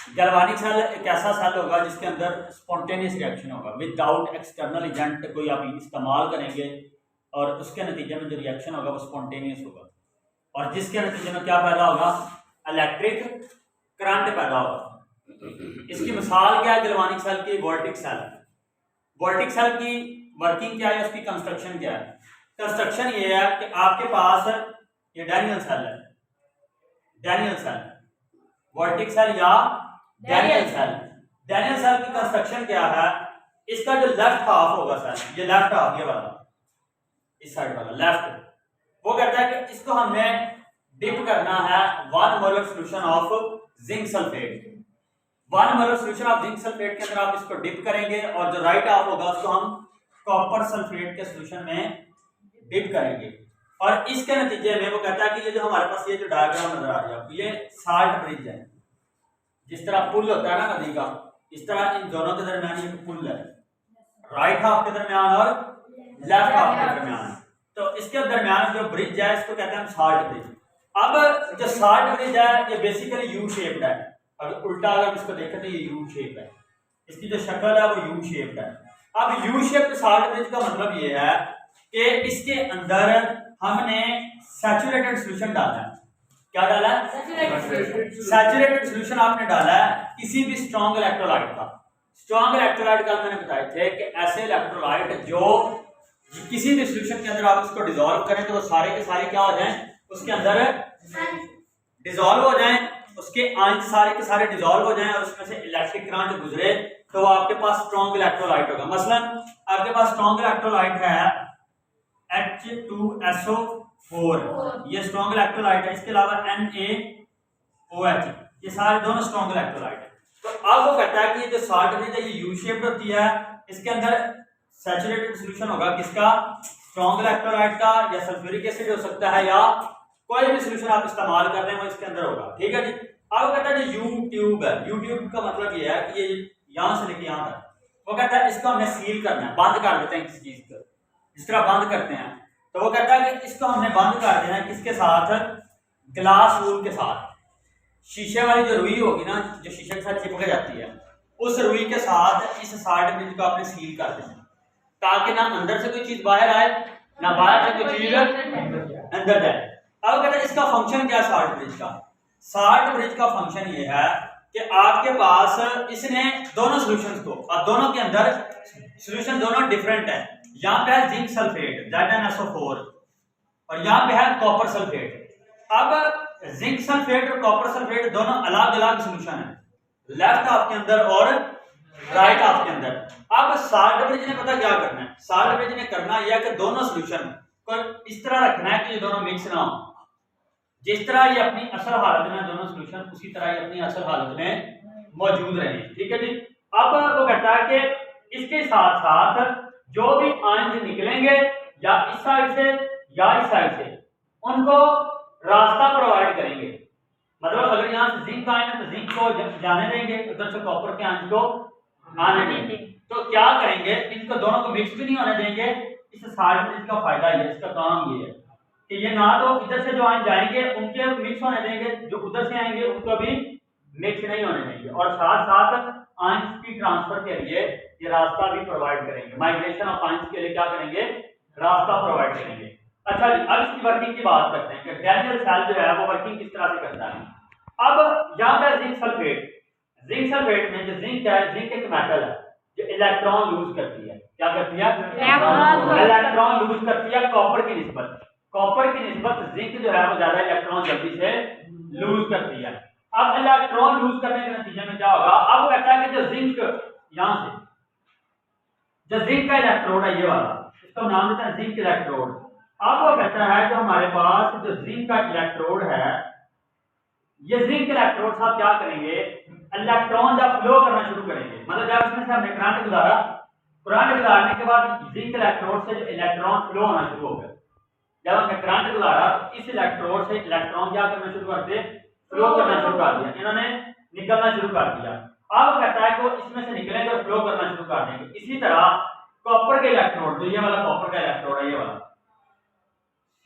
Galvanic cell एक ऐसा cell होगा जिसके अंदर स्पॉन्टेनियस रिएक्शन होगा विदाउट एक्सटर्नल एजेंट कोई आप इस्तेमाल करेंगे और उसके नतीजे में जो रिएक्शन होगा वो स्पॉन्टेनियस होगा और जिसके नतीजे में क्या पैदा होगा, इलेक्ट्रिक करंट पैदा होगा। इसकी मिसाल क्या है गैल्वानिक सेल की? Voltaic cell. वोल्टिक सेल की वर्किंग क्या है, उसकी कंस्ट्रक्शन क्या है? कंस्ट्रक्शन ये है कि आपके पास ये डैनियल सेल है, डैनियल सेल, वोल्टिक सेल या डैनियल सेल। डैनियल सेल की कंस्ट्रक्शन क्या है? इसका जो लेफ्ट हाफ होगा सेल, ये लेफ्ट हाफ, ये वाला इस साइड वाला लेफ्ट, वो कहता है कि इसको हमने डिप करना है 1 molar solution of zinc sulphate. 1 molar solution of zinc sulphate के अंदर आप इसको डिप करेंगे और जो राइट हाफ होगा उसको हम कॉपर सल्फेट के सोल्यूशन में डिप करेंगे और इसके नतीजे में वो कहता है कि ये जो हमारे पास ये जो डायग्राम नजर आ रहा है ये साल्ट ब्रिज है। जिस तरह पुल होता है ना नदी का, इस तरह इन दोनों के दरमियान एक पुल है, राइट हाफ के दरमियान और लेफ्ट हाफ के दरमियान। तो इसके दरमियान जो ब्रिज है इसको कहते हैं साल्ट ब्रिज। अब जो साल्ट ब्रिज है ये बेसिकली यू शेप्ड है, अगर उल्टा अगर इसको देखें तो ये यू शेप है, इसकी जो शक्ल है वो यू शेप्ड है। अब यू शेप्ड साल्ट ब्रिज का मतलब ये है कि इसके अंदर हमने सैचुरेटेड सॉल्यूशन डाला है। क्या डाला है? सैचुरेटेड सॉल्यूशन आपने डाला है किसी भी स्ट्रॉन्ग इलेक्ट्रोलाइट का। स्ट्रॉन्ग इलेक्ट्रोलाइट का मैंने बताए थे कि ऐसे इलेक्ट्रोलाइट जो किसी भी सॉल्यूशन के अंदर आप इसको डिसॉल्व करें तो वो सारे के सारे क्या हो जाएं, उसके अंदर डिसॉल्व हो जाएं, उसके आयन सारे के सारे डिसॉल्व हो जाएं और उसमें से इलेक्ट्रिक करंट गुजरे तो आपके पास स्ट्रॉन्ग इलेक्ट्रोलाइट होगा। मसलन आपके पास स्ट्रॉन्ग इलेक्ट्रोलाइट है H2SO4, ये स्ट्रॉन्ग इलेक्ट्रोलाइट है। इसके अलावा NaOH, ये सारे दोनों स्ट्रॉन्ग इलेक्ट्रोलाइट है। तो अब वो कहता है कि जो साल्ट ब्रिज है ये यू शेप्ड होती है, इसके अंदर सैचुरेटेड सॉल्यूशन होगा किसका? स्ट्रॉन्ग इलेक्ट्रोलाइट का, या सल्फ्यूरिक एसिड हो सकता है या कोई भी सॉल्यूशन आप इस्तेमाल कर रहे हैं वो इसके अंदर होगा। ठीक है जी। अब कहता है यू ट्यूब है। यू ट्यूब का मतलब ये है कि ये यहां से लेके यहां तक, वो कहता है इसको हमने सील करना है, बंद कर देते हैं किसी चीज को, जिस तरह बंद करते हैं। तो वो कहता है कि इसको हमने बंद कर देना है किसके साथ? ग्लास वूल के साथ। शीशे वाली जो रुई होगी ना, जो शीशे के साथ चिपक जाती है, उस रुई के साथ इस साल्ट ब्रिज को आपने सील कर देना ताकि ना अंदर से कोई चीज बाहर आए ना बाहर से कोई चीज अंदर जाए। अब कहते हैं इसका फंक्शन क्या है साल्ट ब्रिज का? साल्ट ब्रिज का फंक्शन ये है कि आपके पास इसने दोनों सॉल्यूशंस को, और दोनों के अंदर सॉल्यूशन दोनों डिफरेंट है। यहाँ पे है जिंक सल्फेट ZnSO4 और यहाँ पे है कॉपर सल्फेट। अब जिंक सल्फेट और कॉपर सल्फेट दोनों अलग अलग सॉल्यूशन है, लेफ्ट हाफ के अंदर और राइट हाफ के अंदर। अब साल्ट ब्रिज ने पता क्या करना है? साल्ट ब्रिज ने करना यह है कि दोनों सॉल्यूशन को इस तरह रखना है कि ये दोनों मिक्स ना हो। जिस तरह ये अपनी असल हालत में दोनों सॉल्यूशन उसी तरह ये अपनी असल हालत में मौजूद रहे। ठीक है जी। अब वो कहता है कि इसके साथ साथ जो भी आयन निकलेंगे या इस साइड से या इस साइड से, उनको रास्ता प्रोवाइड करेंगे। मतलब अगर यहाँ से जिंक आयन है तो जिंक को जाने देंगे, उधर से कॉपर के आयन को आने देंगे। तो क्या करेंगे? इनको दोनों को मिक्स भी नहीं होने देंगे। इस साल्ट ब्रिज का फायदा ये, इसका काम ये है कि ये ना तो इधर से जो आयन जाएंगे उनके मिक्स होने देंगे, जो उधर से आएंगे उनको भी मिक्स नहीं होने देंगे, और साथ साथ आयन की ट्रांसफर के लिए ये रास्ता भी प्रोवाइड करेंगे। माइग्रेशन ऑफ आयंस के लिए क्या करेंगे? रास्ता प्रोवाइड करेंगे। अच्छा जी, अब इसकी वर्किंग की बात करते हैं कि डैनियल सेल जो है वो वर्किंग किस तरह से करता है। अब यहाँ पे जिंक सल्फेट, जिंक सल्फेट में जो जिंक है, जिंक एक मेटल है जो इलेक्ट्रॉन लूज करती है। क्या करती है? इलेक्ट्रॉन लूज करती है कॉपर की निस्बत। कॉपर की निस्बत जिंक जो है वो ज्यादा इलेक्ट्रॉन जल्दी से लूज करती है। अब इलेक्ट्रॉन लूज करने के नतीजे में क्या होगा? अब कहता है कि जो जिंक यहां से जो जिंक का इलेक्ट्रोड है ये वाला, इसका नाम देते हैं जिंक इलेक्ट्रोड। अब वो कहता है जो हमारे पास जो जिंक का इलेक्ट्रोड है, ये जिंक इलेक्ट्रोड साहब क्या करेंगे? इलेक्ट्रॉन जब फ्लो करना शुरू करेंगे, मतलब जब इसमें से हमने करंट गुजारा, करंट गुजारने के बाद जिंक इलेक्ट्रोड से जो इलेक्ट्रॉन फ्लो होना शुरू हो गया। जब हमने करंट गुजारा तो इस इलेक्ट्रोड से इलेक्ट्रॉन क्या करना शुरू कर दिए? फ्लो करना शुरू कर दिया, इन्होंने निकलना शुरू कर दिया। अब कहता है कि वो इसमें से निकलेंगे और फ्लो करना शुरू कर देंगे। इसी तरह कॉपर के इलेक्ट्रोड, जो ये वाला कॉपर का इलेक्ट्रोड है, ये वाला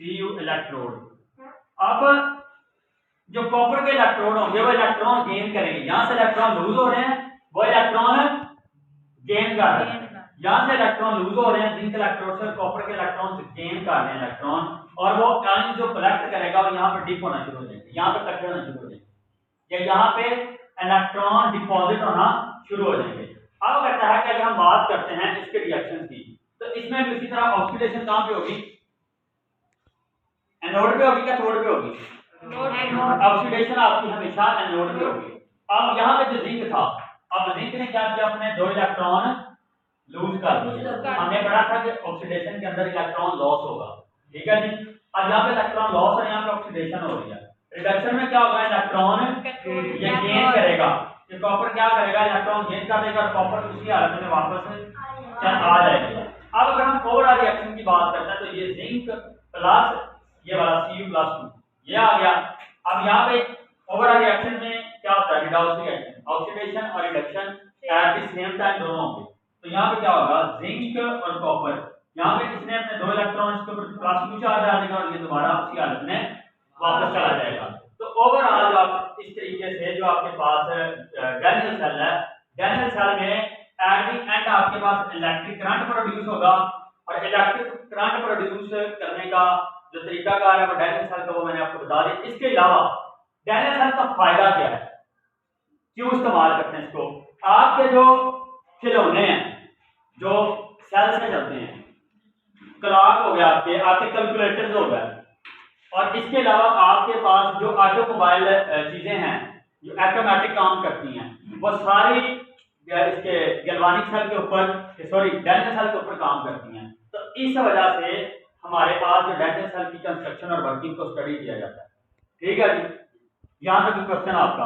Cu इलेक्ट्रोड, अब जो कॉपर के इलेक्ट्रोड होंगे वो इलेक्ट्रॉन गेन करेंगे, यहाँ से इलेक्ट्रॉन लूज हो रहे हैं, वो इलेक्ट्रॉन गेन कर रहे हैं, यहाँ से इलेक्ट्रॉन लूज हो रहे हैं, जिंक इलेक्ट्रोड से कॉपर के इलेक्ट्रॉन गेन कर रहे हैं इलेक्ट्रॉन, और वो आयन जो कलेक्ट करेगा वो यहाँ पे डिप होना शुरू हो जाएंगे, यहाँ पे इकट्ठे होना शुरू हो जाएंगे, या यहाँ पे इलेक्ट्रॉन डिपॉजिट होना शुरू हो जाएंगे। अब कहता है कि अगर हम बात करते हैं इसके रिएक्शन की, तो इसमें भी इसी तरह ऑक्सीडेशन कहाँ पे होगी, एनोड पे होगी क्या कैथोड पे होगी? ऑक्सीडेशन आपकी हमेशा एनोड पे होगी। अब यहाँ पे जो जिंक था, अब जिंक ने क्या किया, अपने 2 इलेक्ट्रॉन लूज कर दिए। हमने पढ़ा था कि ऑक्सीडेशन के अंदर इलेक्ट्रॉन लॉस होगा, ठीक है जी। अब यहाँ पे इलेक्ट्रॉन लॉस और यहाँ पे ऑक्सीडेशन हो रही है। रिडक्शन में क्या होगा, इलेक्ट्रॉन ये गेन करेगा, ये कॉपर क्या करेगा, इलेक्ट्रॉन गेन कर देगा, कॉपर उसी हालत में वापस आ जाएगा। अब अगर हम ओवरऑल रिएक्शन की बात करते हैं, तो ये जिंक प्लस ये वाला Cu+2 ये आ गया। अब यहाँ पे ओवरऑल रिएक्शन में क्या होता है, रिडॉक्स रिएक्शन, ऑक्सीडेशन और reduction at the same time दोनों होंगे। तो यहाँ पे क्या होगा, जिंक और कॉपर, यहाँ पे इसने अपने 2 इलेक्ट्रॉन इसके ऊपर +2 चार्ज आ जाएगा और ये दोबारा उसी हालत में वापस चला जाएगा। तो ओवरऑल जो आप इस तरीके से जो आपके पास डैनियल सेल है, डैनियल सेल में एट द एंड आपके पास इलेक्ट्रिक करंट प्रोड्यूस होगा, और इलेक्ट्रिक करंट प्रोड्यूस करने का जो तरीकाकार है वो डैनियल सेल का वो मैंने आपको बता दिया। इसके अलावा डैनियल सेल का फायदा क्या है, क्यों इस्तेमाल करते हैं इसको, आपके जो खिलौने हैं जो सेल से चलते हैं, क्लॉक हो गया, आपके कैलकुलेटर्स हो गए, और इसके अलावा आपके पास जो ऑटोमोबाइल चीजें हैं जो ऑटोमेटिक काम करती हैं, वो सारी इसके गैल्वानिक सेल के ऊपर, सॉरी डैनियल सेल के ऊपर काम करती हैं। तो इस वजह से हमारे पास जो डैनियल सेल की कंस्ट्रक्शन और वर्किंग को स्टडी किया जाता है, ठीक है जी। यहाँ तक क्वेश्चन आपका।